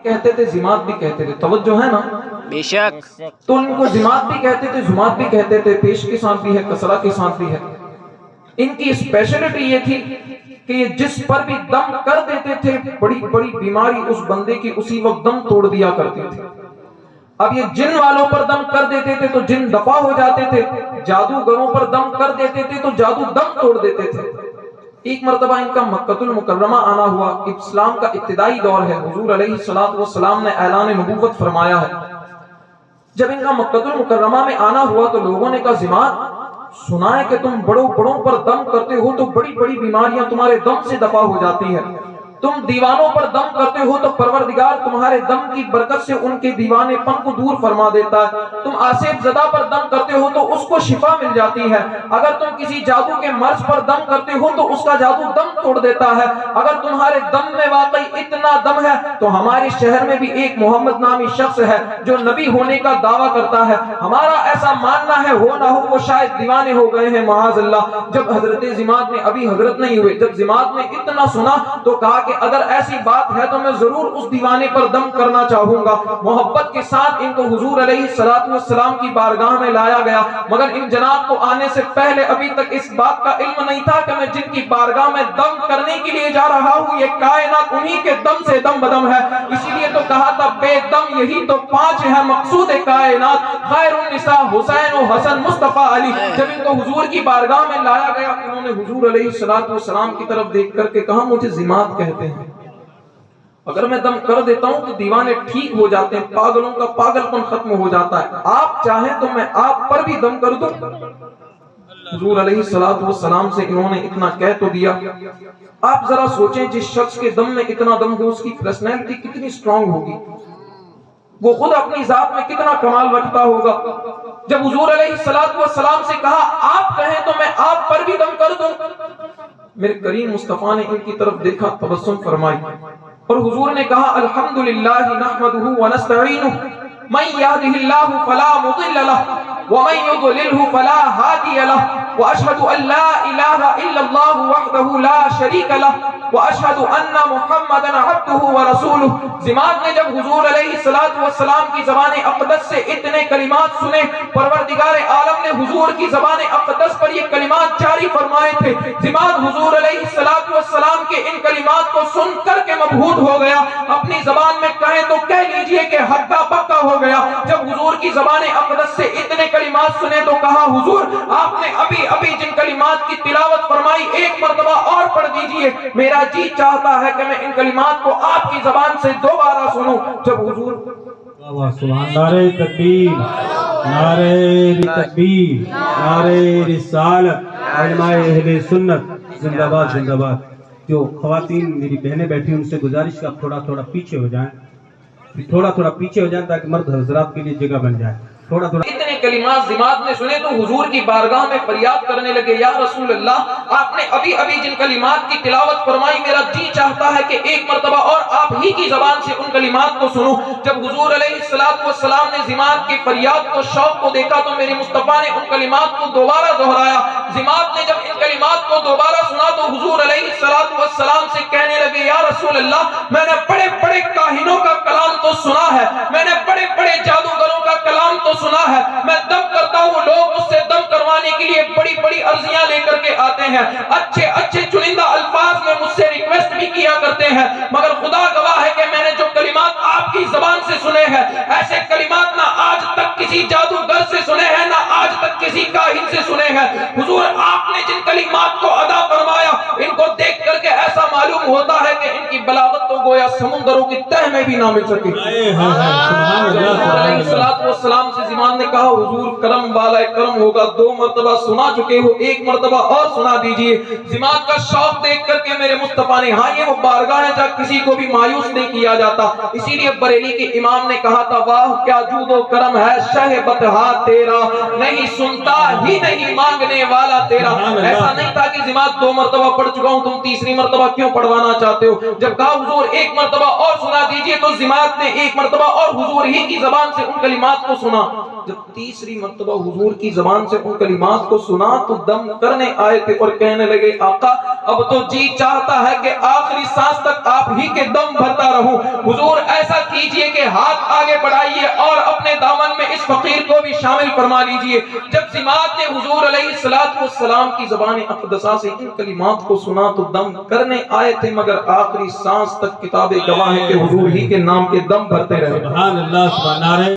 کہتے تھے زمات بھی کہتے تھے، توجہ ہے نا؟ بے شک تو ان کو زمات بھی کہتے تھے، زمات بھی کہتے تھے، پیش کے ساتھ بھی ہے، کسرہ کے ساتھ بھی ہے۔ ان کی اسپیشلٹی یہ تھی کہ یہ جس پر بھی دم کر دیتے تھے بڑی بڑی بیماری اس بندے کی اسی وقت دم توڑ دیا کرتے تھے۔ اب یہ جن والوں پر دم کر دیتے تھے تو جن دفع ہو جاتے تھے، جادوگروں پر دم کر دیتے تھے تو جادو دم توڑ دیتے تھے۔ ایک مرتبہ ان کا مکہ المکرمہ آنا ہوا، اسلام کا ابتدائی دور ہے، حضور علیہ السلام نے اعلان نبوت فرمایا ہے۔ جب ان کا مکہ المکرمہ میں آنا ہوا تو لوگوں نے کہا زمات سنا ہے کہ تم بڑوں بڑوں پر دم کرتے ہو تو بڑی بڑی بیماریاں تمہارے دم سے دفع ہو جاتی ہیں، تم دیوانوں پر دم کرتے ہو تو پروردگار تمہارے دم کی برکت سے ان کے دیوانے پن کو دور فرما دیتا ہے، تم آصف زدہ پر دم کرتے ہو تو اس کو شفا مل جاتی ہے، اگر تم کسی جادو کے مرض پر دم کرتے ہو تو اس کا جادو دم توڑ دیتا ہے، اگر تمہارے دم میں واقعی اتنا دم ہے تو ہمارے شہر میں بھی ایک محمد نامی شخص ہے جو نبی ہونے کا دعویٰ کرتا ہے، ہمارا ایسا ماننا ہے ہو نہ ہو وہ شاید دیوانے ہو گئے ہیں معاذ اللہ۔ جب حضرت زماد نے ابھی حضرت نہیں ہوئے، جب زماد نے اتنا سنا تو کہا کہ اگر ایسی بات ہے تو میں ضرور اس دیوانے پر دم کرنا چاہوں گا۔ محبت کے ساتھ ان کو حضور علیہ السلام کی بارگاہ میں لایا گیا، مگر ان جناب کو آنے سے پہلے ابھی تک اس بات کا علم نہیں تھا کہ میں جن کی بارگاہ میں دم کرنے کے لیے جا رہا ہوں یہ کائنات انہی کے دم سے دم بدم ہے، اسی لیے تو کہا تھا بے دم یہی تو پانچ ہے مقصود کائنات، خیر النساء حسین و حسن مصطفیٰ علی۔ جب ان کو حضور کی بارگاہ میں لایا گیا انہوں نے حضور علیہ السلام کی طرف دیکھ کر کے کہا مجھے زماد کہتے ہیں، اگر میں دم کر دیتا ہوں تو دیوانے ٹھیک ہو جاتے ہیں، پاگلوں کا پاگل پن ختم ہو جاتا ہے، آپ چاہیں تو میں آپ پر بھی دم کر دوں۔ حضور علیہ السلام سے انہوں نے اتنا کہہ تو دیا۔ آپ ذرا سوچیں جس شخص کے دم میں اتنا دم ہو اس کی پرسنالٹی کتنی سٹرونگ ہوگی، وہ خود اپنی ذات میں کتنا کمال رکھتا ہوگا۔ جب حضور علیہ السلام سے کہا آپ کہیں تو میں آپ پر بھی دم کر دوں، میرے کریم مصطفیٰ نے ان کی طرف دیکھا، تبسم فرمائی اور حضور نے کہا الحمدللہ نحمدہ ونستعینہ من یہدہ اللہ فلا مضل لہ ومن یضللہ فلا ہادی لہ واشہد ان لا الہ الا اللہ وحدہ لا شریک لہ واشہد ان محمدا عبدہ ورسولہ۔ زماد نے جب حضور علیہ السلام کی زبان اقدس سے اتنے کلمات سنے، پروردگار عالم نے حضور کی زبان اقدس پر یہ کلمات جاری فرمائے تھے، زماد حضور علیہ السلام کے ان کلمات کو سن کر کے مبہوت ہو گیا، اپنی زبان میں کہیں تو کہہ لیجئے کہ ہکا پکا ہو گیا۔ جب حضور کی زبان اقدس سے اتنے کلمات سنے تو کہا حضور آپ نے ابھی جن کلمات کی تلاوت فرمائی ایک مرتبہ اور پڑھ دیجئے، میرا جی چاہتا ہے کہ میں ان کلمات کو آپ کی زبان سے دوبارہ سنوں۔ جب حضور سبحان نعرہ تکبیر، نعرہ تکبیر، نعرہ رسالت، علماء اہل سنت زندہ باد زندہ باد۔ جو خواتین میری بہنیں بیٹھی ان سے گزارش کہ آپ تھوڑا پیچھے ہو جائیں، تھوڑا پیچھے ہو جائیں تاکہ مرد حضرات کے لیے جگہ بن جائے۔ تھوڑا اتنے کلمات زماد نے سنے تو حضور کی بارگاہ میں فریاد کرنے لگے یا رسول اللہ آپ نے ابھی جن کلمات کی تلاوت فرمائی میرا جی چاہتا ہے کہ ایک مرتبہ اور آپ ہی کی زبان سے ان کلمات کو سنوں۔ جب حضور علیہ السلام نے زماد کی فریاد کو شوق کو دیکھا تو میرے مصطفیٰ نے ان کلمات کو دوبارہ دہرایا۔ زماد نے جب ان کلمات کو دوبارہ سنا تو حضور علیہ السلام سے کہنے لگے یا رسول اللہ میں نے بڑے بڑے کاہنوں کا کلام تو سنا ہے، میں نے بڑے بڑے جادوگروں کا کلام تو سنا ہے، میں دم کرتا ہوں لوگ مجھ سے دم کروانے کے لیے بڑی بڑی عرضیاں لے کر کے آتے ہیں، اچھے چنندہ الفاظ میں مجھ سے ریکویسٹ بھی کیا کرتے ہیں، مگر خدا گواہ ہے کہ میں نے جو کلمات آپ کی زبان سے سنے ہیں ایسے کلمات نہ آج تک کسی جادوگر سے سنے ہیں نہ آج تک کسی کاہن سے سنے ہیں۔ حضور آپ نے جن کلمات کو ادا فرمایا ان کو دیکھ کر کے ایسا معلوم ہوتا ہے کہ ان کی بلاغت تو گویا سمندروں کی تہ میں بھی نہ مل سکی۔ السلام سے زمان نے کہا حضور کرم والا کرم ہوگا، دو مرتبہ سنا چکے ہو ایک مرتبہ اور سنا دیجئے۔ زمان کا شوق دیکھ کر کے میرے مصطفیٰ نے ہاں یہ وہ بارگاہ ہے جہاں کسی کو بھی مایوس نہیں کیا جاتا، اسی لیے بریلی کے امام نے کہا تھا واہ کیا جود و کرم ہے شہ بطحا تیرا، نہیں سنتا ہی نہیں مانگنے والا تیرا۔ ایسا نہیں تھا کہ زمان دو مرتبہ پڑھ چکا ہوں تم تیسری مرتبہ کیوں پڑھوانا چاہتے ہو، جب کہا حضور ایک مرتبہ اور سنا دیجئے، تو جماعت نے ایک مرتبہ اور حضور ہی کی زبان سے ان کلمات کو سنا۔ جب تیسری مرتبہ حضور کی زبان سے ان کلمات کو سنا تو دم کرنے آئے تھے اور کہنے لگے آقا اب تو جی چاہتا ہے کہ آخری سانس تک آپ ہی کے دم بھرتا رہوں۔ حضور ایسا کیجئے کہ ہاتھ آگے بڑھائیے اور اپنے دامن میں اس فقیر کو بھی شامل فرما لیجئے۔ جب جماعت نے حضور علیہ السلام کی زبان اقدسہ سے ان کلمات کو سنا تو دم کرنے آئے تھے، مگر آخری سانس تک کتاب گواہ ہے کہ حضور ہی کے نام کے دم بھرتے رہے۔ سبحان اللہ، سبحان اللہ۔